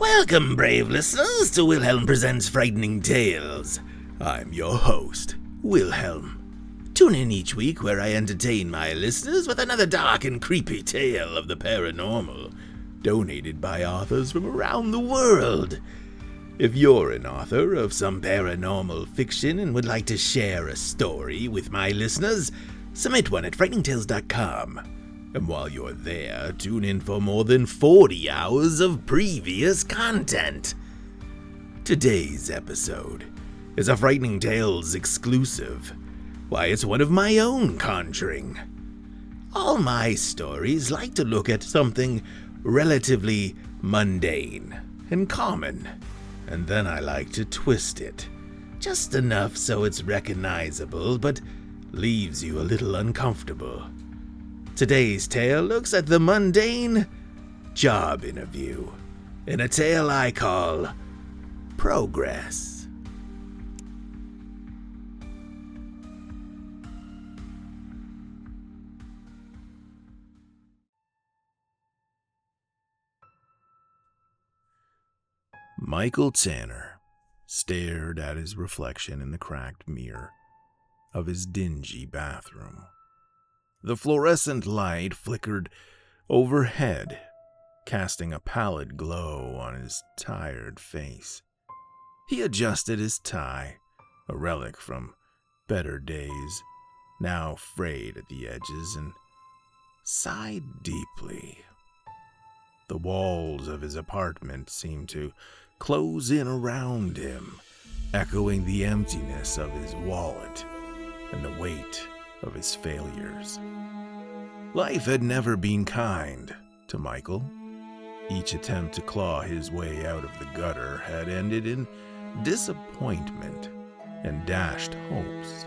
Welcome, brave listeners, to Wilhelm Presents Frightening Tales. I'm your host, Wilhelm. Tune in each week where I entertain my listeners with another dark and creepy tale of the paranormal, donated by authors from around the world. If you're an author of some paranormal fiction and would like to share a story with my listeners, submit one at frighteningtales.com. And while you're there, tune in for more than 40 hours of previous content. Today's episode is a Frightening Tales exclusive. Why, it's one of my own conjuring. All my stories like to look at something relatively mundane and common, and then I like to twist it, just enough so it's recognizable but leaves you a little uncomfortable. Today's tale looks at the mundane job interview in a tale I call Progress. Michael Tanner stared at his reflection in the cracked mirror of his dingy bathroom. The fluorescent light flickered overhead, casting a pallid glow on his tired face. He adjusted his tie, a relic from better days, now frayed at the edges, and sighed deeply. The walls of his apartment seemed to close in around him, echoing the emptiness of his wallet and the weight of his failures. Life had never been kind to Michael. Each attempt to claw his way out of the gutter had ended in disappointment and dashed hopes.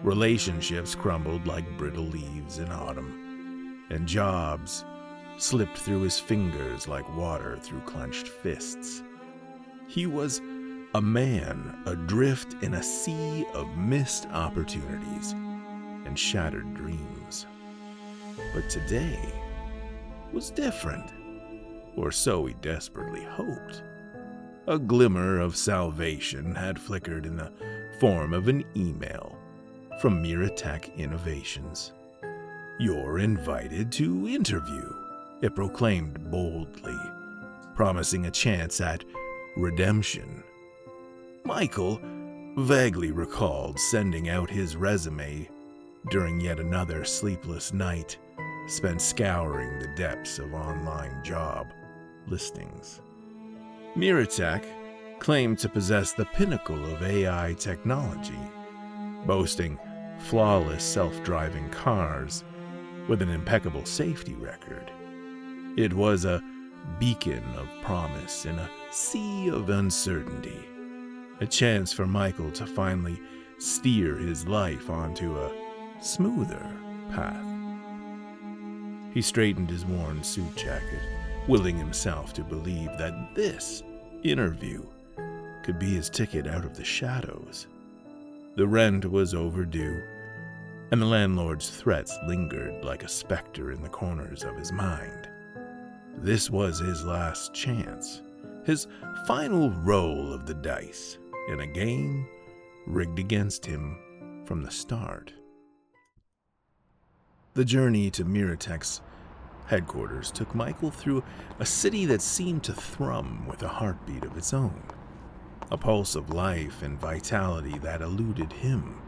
Relationships crumbled like brittle leaves in autumn, and jobs slipped through his fingers like water through clenched fists. He was a man adrift in a sea of missed opportunities and shattered dreams. But today was different, or so he desperately hoped. A glimmer of salvation had flickered in the form of an email from Miratech Innovations. "You're invited to interview," it proclaimed boldly, promising a chance at redemption. Michael vaguely recalled sending out his resume during yet another sleepless night spent scouring the depths of online job listings. Miratech claimed to possess the pinnacle of AI technology, boasting flawless self-driving cars with an impeccable safety record. It was a beacon of promise in a sea of uncertainty, a chance for Michael to finally steer his life onto a smoother path. He straightened his worn suit jacket, willing himself to believe that this interview could be his ticket out of the shadows. The rent was overdue, and the landlord's threats lingered like a specter in the corners of his mind. This was his last chance, his final roll of the dice in a game rigged against him from the start. The journey to Miratech's headquarters took Michael through a city that seemed to thrum with a heartbeat of its own, a pulse of life and vitality that eluded him.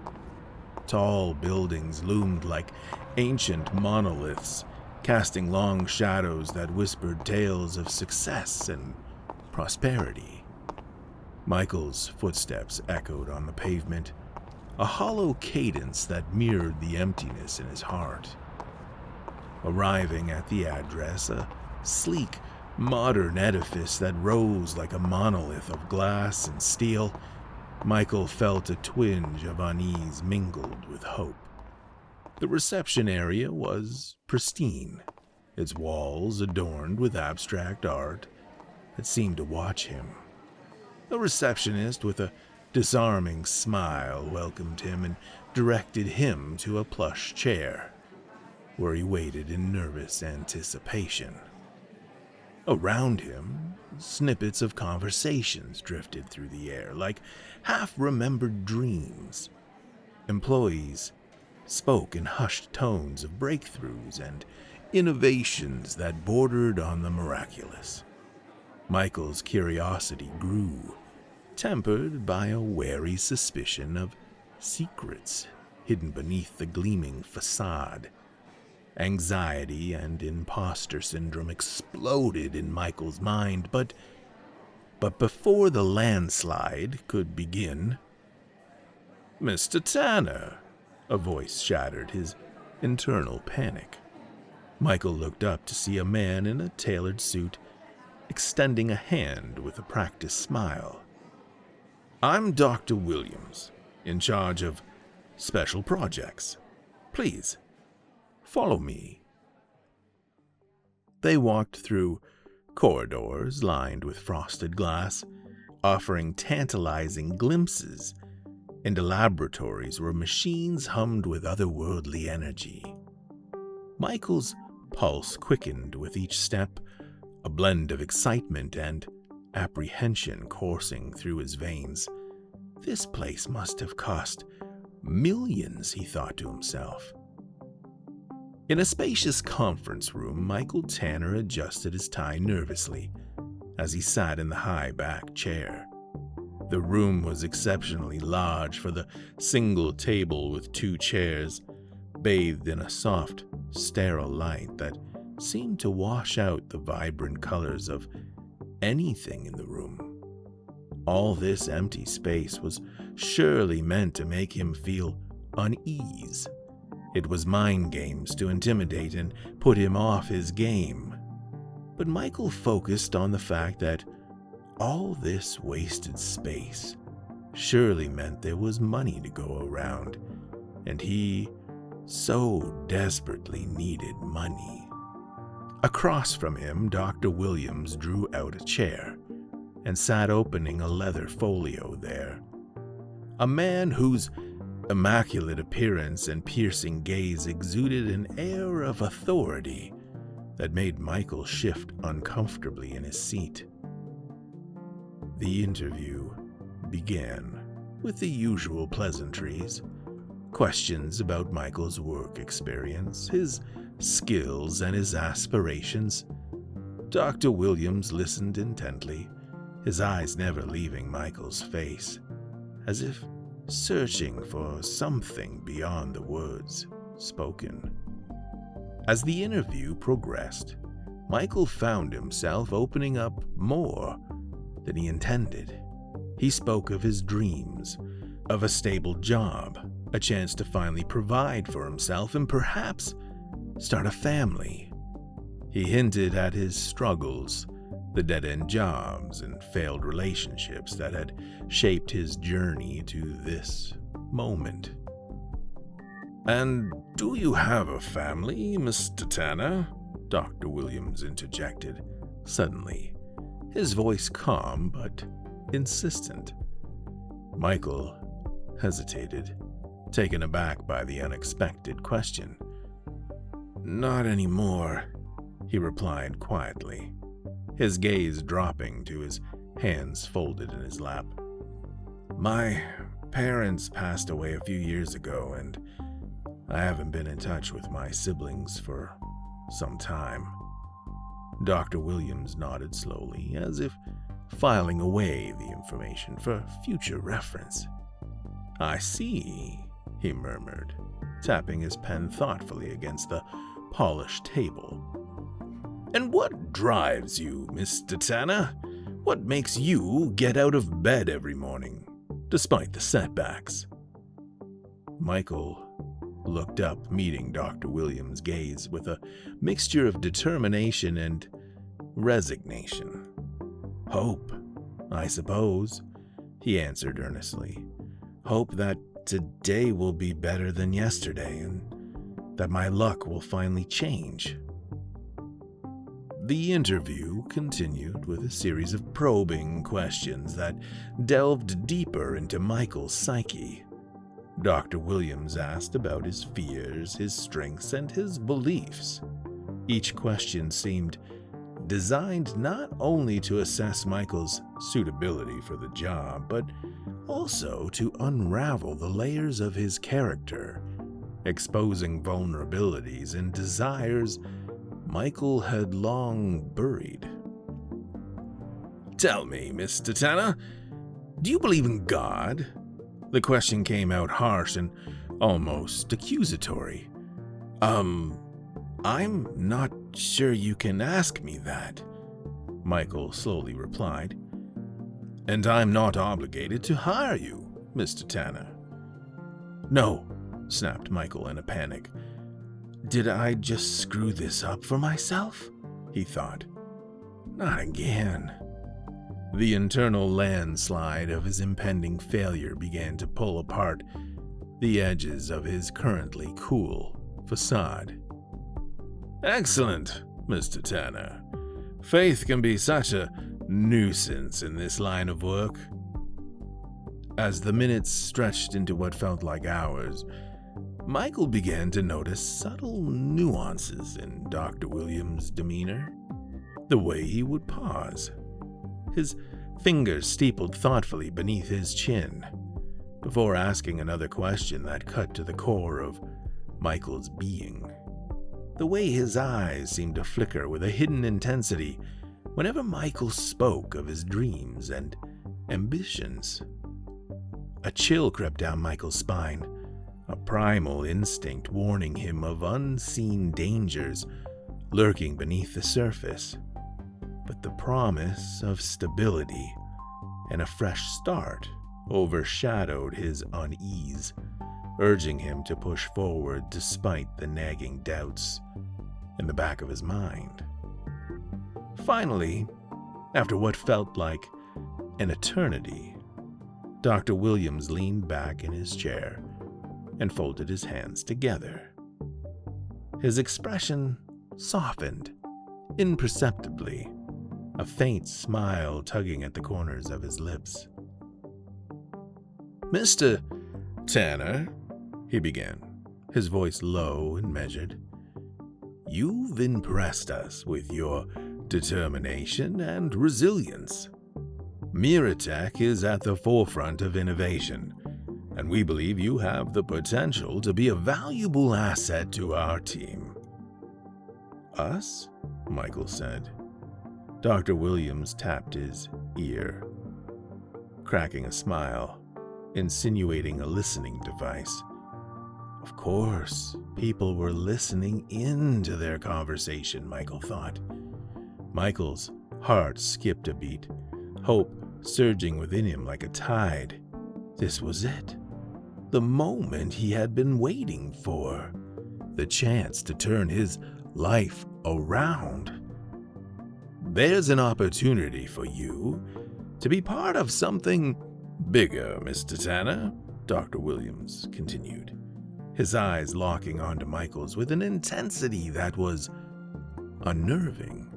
Tall buildings loomed like ancient monoliths, casting long shadows that whispered tales of success and prosperity. Michael's footsteps echoed on the pavement, a hollow cadence that mirrored the emptiness in his heart. Arriving at the address, a sleek, modern edifice that rose like a monolith of glass and steel, Michael felt a twinge of unease mingled with hope. The reception area was pristine, its walls adorned with abstract art that seemed to watch him. A receptionist with a disarming smile welcomed him and directed him to a plush chair, where he waited in nervous anticipation. Around him snippets of conversations drifted through the air like half-remembered dreams. Employees spoke in hushed tones of breakthroughs and innovations that bordered on the miraculous. Michael's curiosity grew, tempered by a wary suspicion of secrets hidden beneath the gleaming facade. Anxiety and imposter syndrome exploded in Michael's mind, but before the landslide could begin, "Mr. Tanner," a voice shattered his internal panic. Michael looked up to see a man in a tailored suit extending a hand with a practiced smile. "I'm Dr. Williams, in charge of special projects. Please, follow me." They walked through corridors lined with frosted glass, offering tantalizing glimpses into laboratories where machines hummed with otherworldly energy. Michael's pulse quickened with each step, a blend of excitement and apprehension coursing through his veins. This place must have cost millions, he thought to himself. In a spacious conference room, Michael Tanner adjusted his tie nervously as he sat in the high-back chair. The room was exceptionally large for the single table with 2 chairs, bathed in a soft, sterile light that seemed to wash out the vibrant colors of anything in the room. All this empty space was surely meant to make him feel unease. It was mind games to intimidate and put him off his game. But Michael focused on the fact that all this wasted space surely meant there was money to go around, and he so desperately needed money. Across from him, Dr. Williams drew out a chair and sat opening a leather folio there. A man whose immaculate appearance and piercing gaze exuded an air of authority that made Michael shift uncomfortably in his seat. The interview began with the usual pleasantries, questions about Michael's work experience, his skills, and his aspirations. Dr. Williams listened intently, his eyes never leaving Michael's face, as if searching for something beyond the words spoken. As the interview progressed, Michael found himself opening up more than he intended. He spoke of his dreams, of a stable job, a chance to finally provide for himself and perhaps start a family. He hinted at his struggles, the dead-end jobs and failed relationships that had shaped his journey to this moment. "And do you have a family, Mr. Tanner?" Dr. Williams interjected, suddenly, his voice calm but insistent. Michael hesitated, taken aback by the unexpected question. "Not anymore," he replied quietly, his gaze dropping to his hands folded in his lap. "My parents passed away a few years ago, and I haven't been in touch with my siblings for some time." Dr. Williams nodded slowly, as if filing away the information for future reference. "I see," he murmured, tapping his pen thoughtfully against the polished table. "And what drives you, Mr. Tanner? What makes you get out of bed every morning, despite the setbacks?" Michael looked up, meeting Dr. Williams' gaze with a mixture of determination and resignation. "Hope, I suppose," he answered earnestly. "Hope that today will be better than yesterday and that my luck will finally change." The interview continued with a series of probing questions that delved deeper into Michael's psyche. Dr. Williams asked about his fears, his strengths, and his beliefs. Each question seemed designed not only to assess Michael's suitability for the job, but also to unravel the layers of his character, exposing vulnerabilities and desires Michael had long buried. "Tell me, Mr. Tanner, do you believe in God?" The question came out harsh and almost accusatory. I'm not sure you can ask me that," Michael slowly replied. "And I'm not obligated to hire you, Mr. Tanner." "No," snapped Michael in a panic. "Did I just screw this up for myself?" he thought. "Not again." The internal landslide of his impending failure began to pull apart the edges of his currently cool facade. "Excellent, Mr. Tanner. Faith can be such a nuisance in this line of work." As the minutes stretched into what felt like hours, Michael began to notice subtle nuances in Dr. Williams' demeanor. The way he would pause, his fingers steepled thoughtfully beneath his chin, before asking another question that cut to the core of Michael's being. The way his eyes seemed to flicker with a hidden intensity whenever Michael spoke of his dreams and ambitions. A chill crept down Michael's spine, a primal instinct warning him of unseen dangers lurking beneath the surface. But the promise of stability and a fresh start overshadowed his unease, urging him to push forward despite the nagging doubts in the back of his mind. Finally, after what felt like an eternity, Dr. Williams leaned back in his chair and folded his hands together. His expression softened imperceptibly, a faint smile tugging at the corners of his lips. "Mr. Tanner," he began, his voice low and measured, "you've impressed us with your determination and resilience. Miratech is at the forefront of innovation, and we believe you have the potential to be a valuable asset to our team." "Us?" Michael said. Dr. Williams tapped his ear, cracking a smile, insinuating a listening device. Of course, people were listening into their conversation, Michael thought. Michael's heart skipped a beat, hope surging within him like a tide. This was it. The moment he had been waiting for. The chance to turn his life around. "There's an opportunity for you to be part of something bigger, Mr. Tanner," Dr. Williams continued, his eyes locking onto Michael's with an intensity that was unnerving.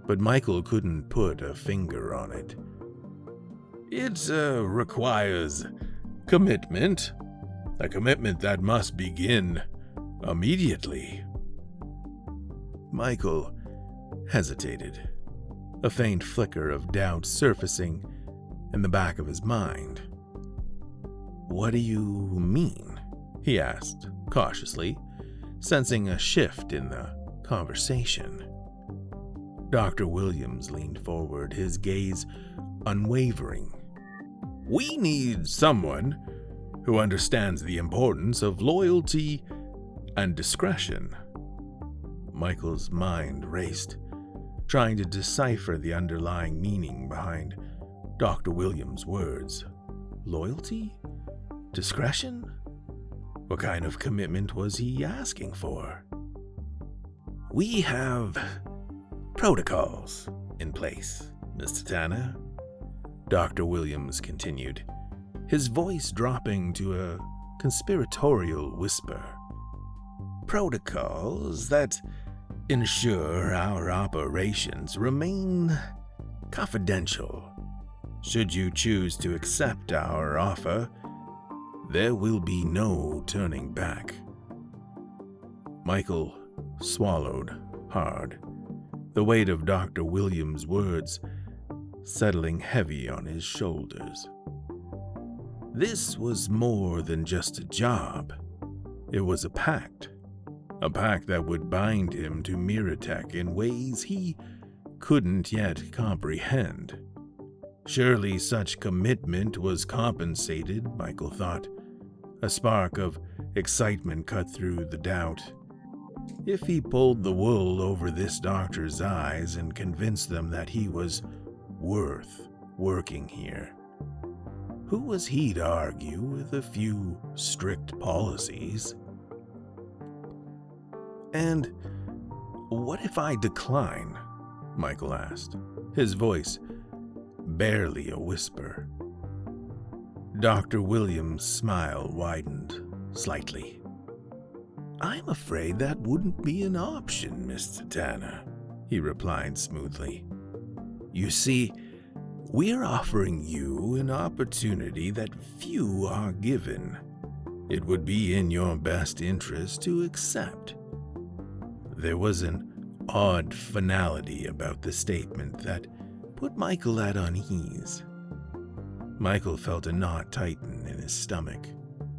But Michael couldn't put a finger on it. "It requires commitment, a commitment that must begin immediately." Michael hesitated, a faint flicker of doubt surfacing in the back of his mind. "What do you mean?" he asked, cautiously, sensing a shift in the conversation. Dr. Williams leaned forward, his gaze unwavering. "We need someone who understands the importance of loyalty and discretion." Michael's mind raced, trying to decipher the underlying meaning behind Dr. Williams' words. Loyalty? Discretion? What kind of commitment was he asking for? "We have protocols in place, Mr. Tanner," Dr. Williams continued, his voice dropping to a conspiratorial whisper. "Protocols that ensure our operations remain confidential. Should you choose to accept our offer, there will be no turning back." Michael swallowed hard, the weight of Dr. William's words settling heavy on his shoulders. This was more than just a job. It was a pact that would bind him to Miratech in ways he couldn't yet comprehend. Surely such commitment was compensated, Michael thought. A spark of excitement cut through the doubt. If he pulled the wool over this doctor's eyes and convinced them that he was worth working here, who was he to argue with a few strict policies? And what if I decline? Michael asked, his voice barely a whisper. Dr. William's smile widened slightly. I'm afraid that wouldn't be an option, Mr. Tanner, he replied smoothly. You see, we're offering you an opportunity that few are given. It would be in your best interest to accept. There was an odd finality about the statement that put Michael at unease. Michael felt a knot tighten in his stomach,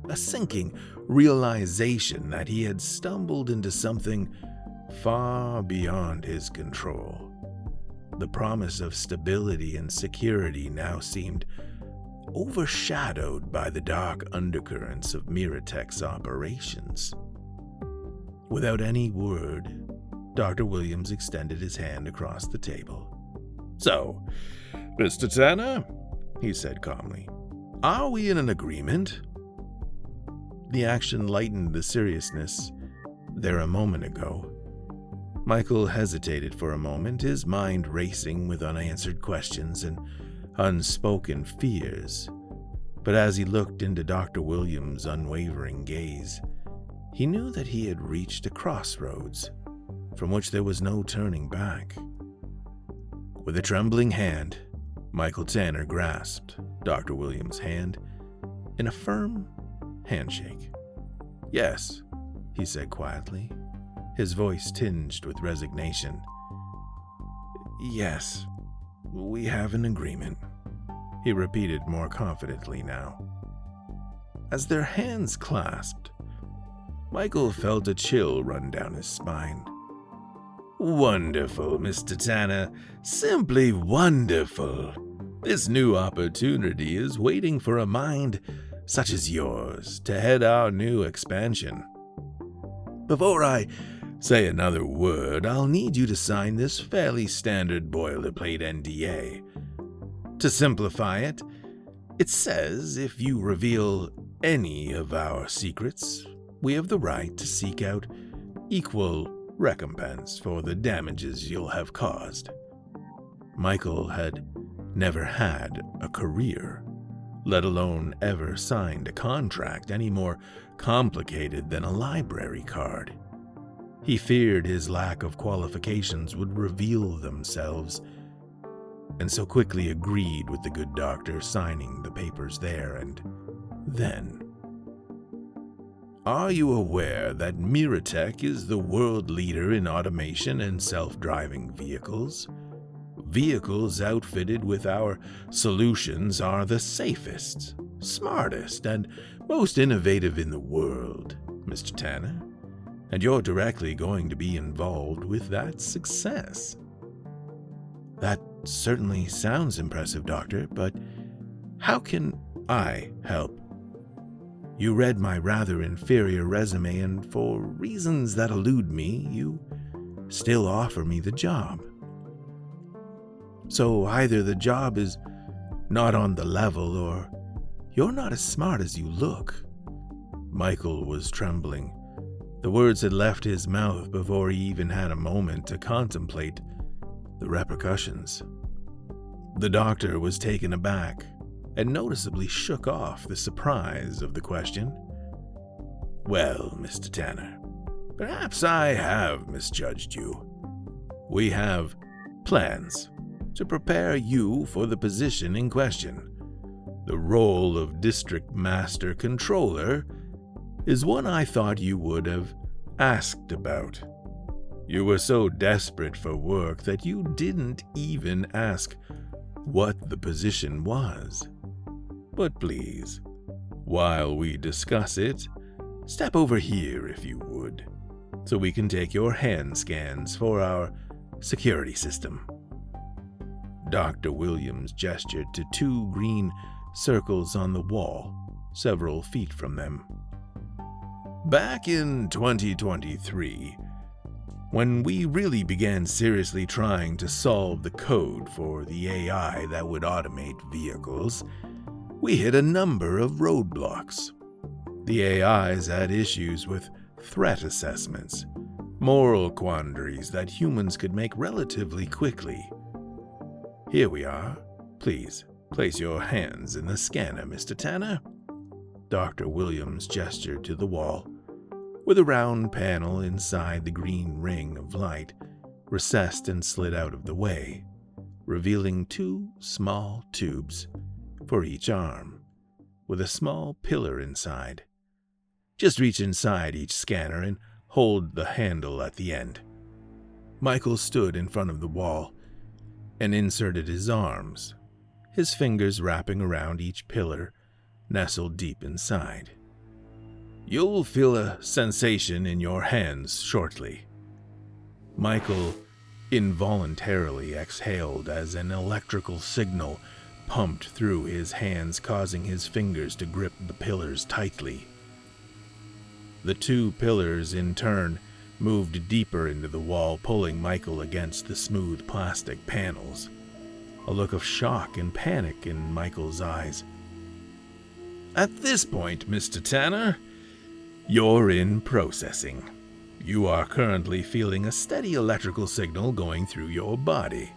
a sinking realization that he had stumbled into something far beyond his control. The promise of stability and security now seemed overshadowed by the dark undercurrents of Miratech's operations. Without any word, Dr. Williams extended his hand across the table. So, Mr. Tanner, he said calmly, are we in an agreement? The action lightened the seriousness there a moment ago. Michael hesitated for a moment, his mind racing with unanswered questions and unspoken fears. But as he looked into Dr. Williams' unwavering gaze, he knew that he had reached a crossroads from which there was no turning back. With a trembling hand, Michael Tanner grasped Dr. Williams' hand in a firm handshake. Yes, he said quietly, his voice tinged with resignation. Yes, we have an agreement, he repeated more confidently now. As their hands clasped, Michael felt a chill run down his spine. Wonderful, Mr. Tanner, simply wonderful. This new opportunity is waiting for a mind such as yours to head our new expansion. Before I say another word, I'll need you to sign this fairly standard boilerplate NDA. To simplify it, it says if you reveal any of our secrets, we have the right to seek out equal recompense for the damages you'll have caused. Michael had never had a career, let alone ever signed a contract any more complicated than a library card. He feared his lack of qualifications would reveal themselves, and so quickly agreed with the good doctor, signing the papers there and then. Are you aware that Miratech is the world leader in automation and self-driving vehicles? Vehicles outfitted with our solutions are the safest, smartest, and most innovative in the world, Mr. Tanner, and you're directly going to be involved with that success. That certainly sounds impressive, Doctor, but how can I help? You read my rather inferior resume, and for reasons that elude me, you still offer me the job. So either the job is not on the level, or you're not as smart as you look. Michael was trembling. The words had left his mouth before he even had a moment to contemplate the repercussions. The doctor was taken aback and noticeably shook off the surprise of the question. Well, Mr. Tanner, perhaps I have misjudged you. We have plans to prepare you for the position in question. The role of District Master Controller is one I thought you would have asked about. You were so desperate for work that you didn't even ask what the position was. But please, while we discuss it, step over here if you would, so we can take your hand scans for our security system. Dr. Williams gestured to 2 green circles on the wall, several feet from them. Back in 2023, when we really began seriously trying to solve the code for the AI that would automate vehicles, we hit a number of roadblocks. The AIs had issues with threat assessments, moral quandaries that humans could make relatively quickly. Here we are. Please, place your hands in the scanner, Mr. Tanner. Dr. Williams gestured to the wall, with a round panel inside the green ring of light recessed and slid out of the way, revealing 2 small tubes for each arm, with a small pillar inside. Just reach inside each scanner and hold the handle at the end. Michael stood in front of the wall and inserted his arms, his fingers wrapping around each pillar, nestled deep inside. You'll feel a sensation in your hands shortly. Michael involuntarily exhaled as an electrical signal pumped through his hands, causing his fingers to grip the pillars tightly. The 2 pillars, in turn, moved deeper into the wall, pulling Michael against the smooth plastic panels, a look of shock and panic in Michael's eyes. At this point, Mr. Tanner, you're in processing. You are currently feeling a steady electrical signal going through your body,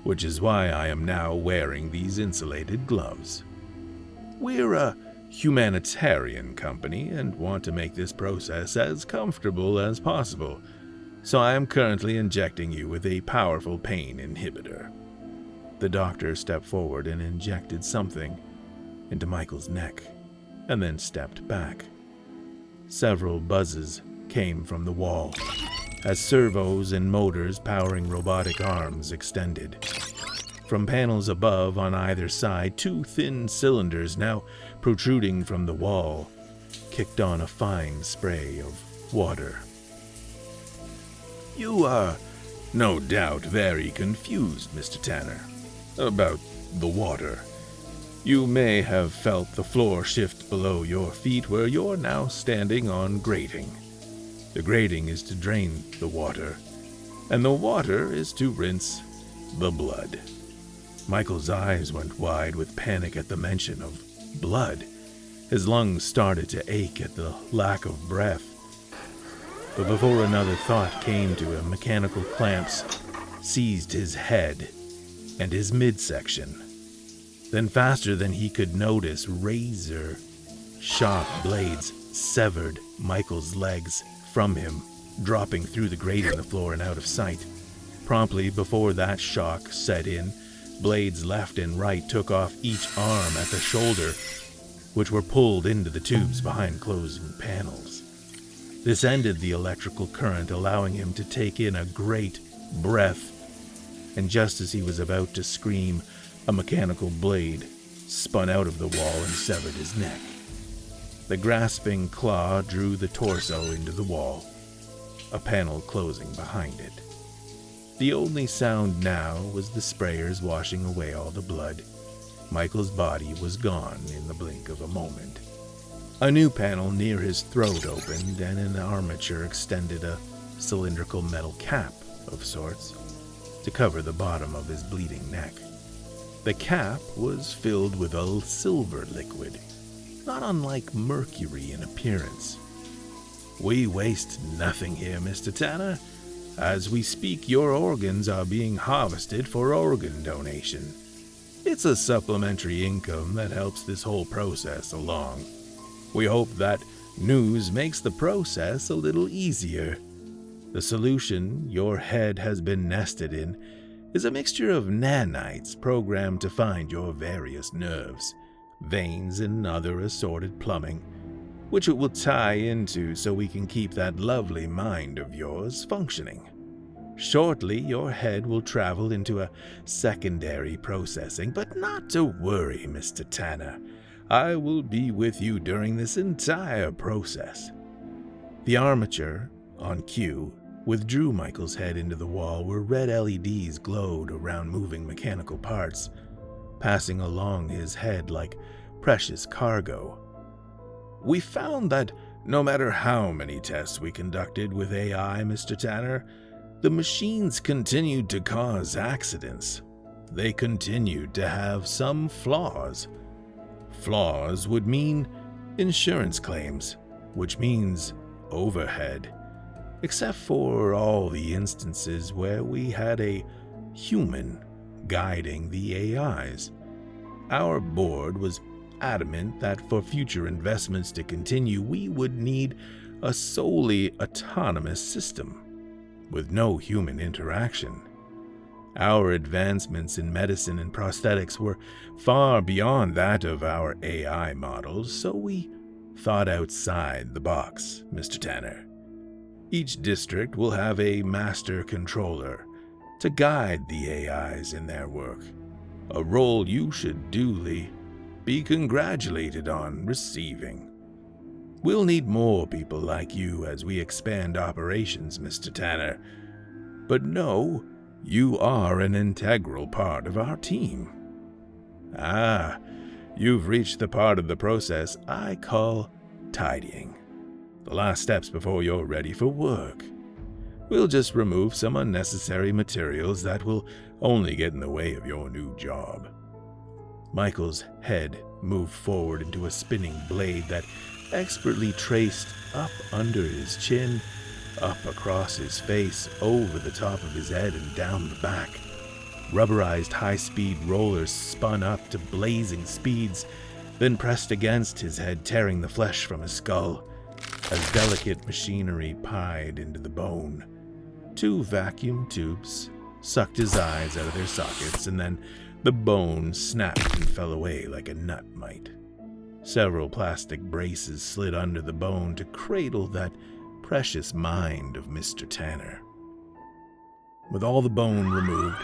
which is why I am now wearing these insulated gloves. We're a humanitarian company and want to make this process as comfortable as possible, so I am currently injecting you with a powerful pain inhibitor. The doctor stepped forward and injected something into Michael's neck, and then stepped back. Several buzzes came from the wall as servos and motors powering robotic arms extended. From panels above on either side, 2 thin cylinders now protruding from the wall kicked on a fine spray of water. You are no doubt very confused, Mr. Tanner, about the water. You may have felt the floor shift below your feet where you're now standing on grating. The grating is to drain the water, and the water is to rinse the blood. Michael's eyes went wide with panic at the mention of blood. His lungs started to ache at the lack of breath. But before another thought came to him, mechanical clamps seized his head and his midsection. Then, faster than he could notice, razor-sharp blades severed Michael's legs from him, dropping through the grate in the floor and out of sight. Promptly before that shock set in, blades left and right took off each arm at the shoulder, which were pulled into the tubes behind closing panels. This ended the electrical current, allowing him to take in a great breath, and just as he was about to scream, a mechanical blade spun out of the wall and severed his neck. The grasping claw drew the torso into the wall, a panel closing behind it. The only sound now was the sprayers washing away all the blood. Michael's body was gone in the blink of a moment. A new panel near his throat opened, and an armature extended a cylindrical metal cap of sorts to cover the bottom of his bleeding neck. The cap was filled with a silver liquid, not unlike mercury in appearance. We waste nothing here, Mr. Tanner. As we speak, your organs are being harvested for organ donation. It's a supplementary income that helps this whole process along. We hope that news makes the process a little easier. The solution your head has been nested in is a mixture of nanites programmed to find your various nerves, veins, and other assorted plumbing. which it will tie into so we can keep that lovely mind of yours functioning. Shortly, your head will travel into a secondary processing, but not to worry, Mr. Tanner. I will be with you during this entire process. The armature, on cue, withdrew Michael's head into the wall where red LEDs glowed around moving mechanical parts, passing along his head like precious cargo. We found that no matter how many tests we conducted with AI, Mr. Tanner, the machines continued to cause accidents. They continued to have some flaws. Flaws would mean insurance claims, which means overhead, except for all the instances where we had a human guiding the AIs. Our board was adamant that for future investments to continue, we would need a solely autonomous system with no human interaction. Our advancements in medicine and prosthetics were far beyond that of our AI models, so we thought outside the box, Mr. Tanner. Each district will have a master controller to guide the AIs in their work, a role you should duly be congratulated on receiving. We'll need more people like you as we expand operations, Mr. Tanner. But know, you are an integral part of our team. You've reached the part of the process I call tidying. The last steps before you're ready for work. We'll just remove some unnecessary materials that will only get in the way of your new job. Michael's head moved forward into a spinning blade that expertly traced up under his chin, up across his face, over the top of his head and down the back. Rubberized high-speed rollers spun up to blazing speeds, then pressed against his head, tearing the flesh from his skull, as delicate machinery pied into the bone. 2 vacuum tubes sucked his eyes out of their sockets, and then the bone snapped and fell away like a nut might. Several plastic braces slid under the bone to cradle that precious mind of Mr. Tanner. With all the bone removed,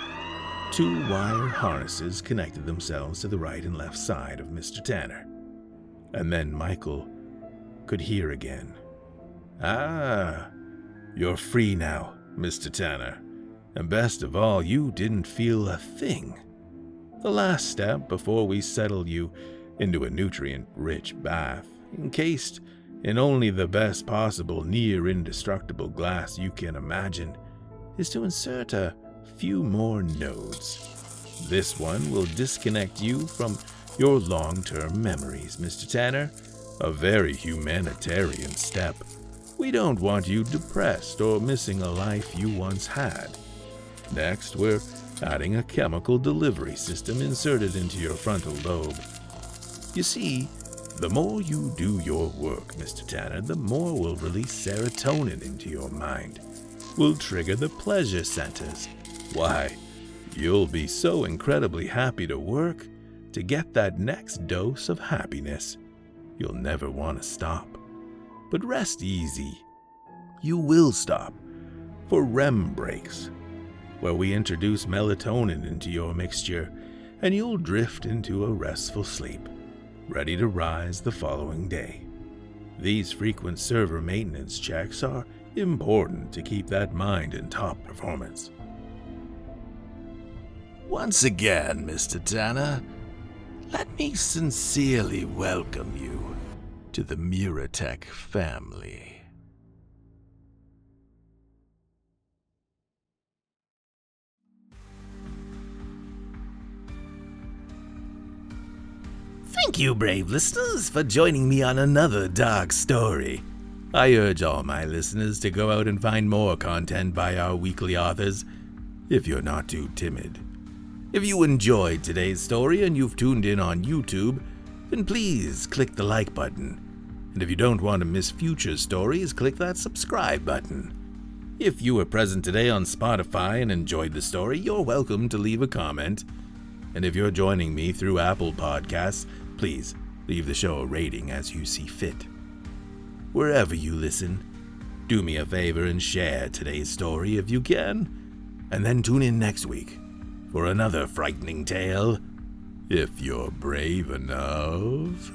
2 wire harnesses connected themselves to the right and left side of Mr. Tanner. And then Michael could hear again. You're free now, Mr. Tanner. And best of all, you didn't feel a thing. The last step before we settle you into a nutrient-rich bath, encased in only the best possible near-indestructible glass you can imagine, is to insert a few more nodes. This one will disconnect you from your long-term memories, Mr. Tanner. A very humanitarian step. We don't want you depressed or missing a life you once had. Next, we're adding a chemical delivery system inserted into your frontal lobe. You see, the more you do your work, Mr. Tanner, the more will release serotonin into your mind. Will trigger the pleasure centers. Why, you'll be so incredibly happy to work to get that next dose of happiness. You'll never want to stop. But rest easy. You will stop for REM breaks, where we introduce melatonin into your mixture, and you'll drift into a restful sleep, ready to rise the following day. These frequent server maintenance checks are important to keep that mind in top performance. Once again, Mr. Tanner, let me sincerely welcome you to the Muratech family. Thank you, brave listeners, for joining me on another dark story. I urge all my listeners to go out and find more content by our weekly authors, if you're not too timid. If you enjoyed today's story and you've tuned in on YouTube, then please click the like button. And if you don't want to miss future stories, click that subscribe button. If you were present today on Spotify and enjoyed the story, you're welcome to leave a comment. And if you're joining me through Apple Podcasts, please leave the show a rating as you see fit. wherever you listen. Do me a favor and share today's story if you can, and then tune in next week for another frightening tale, if you're brave enough.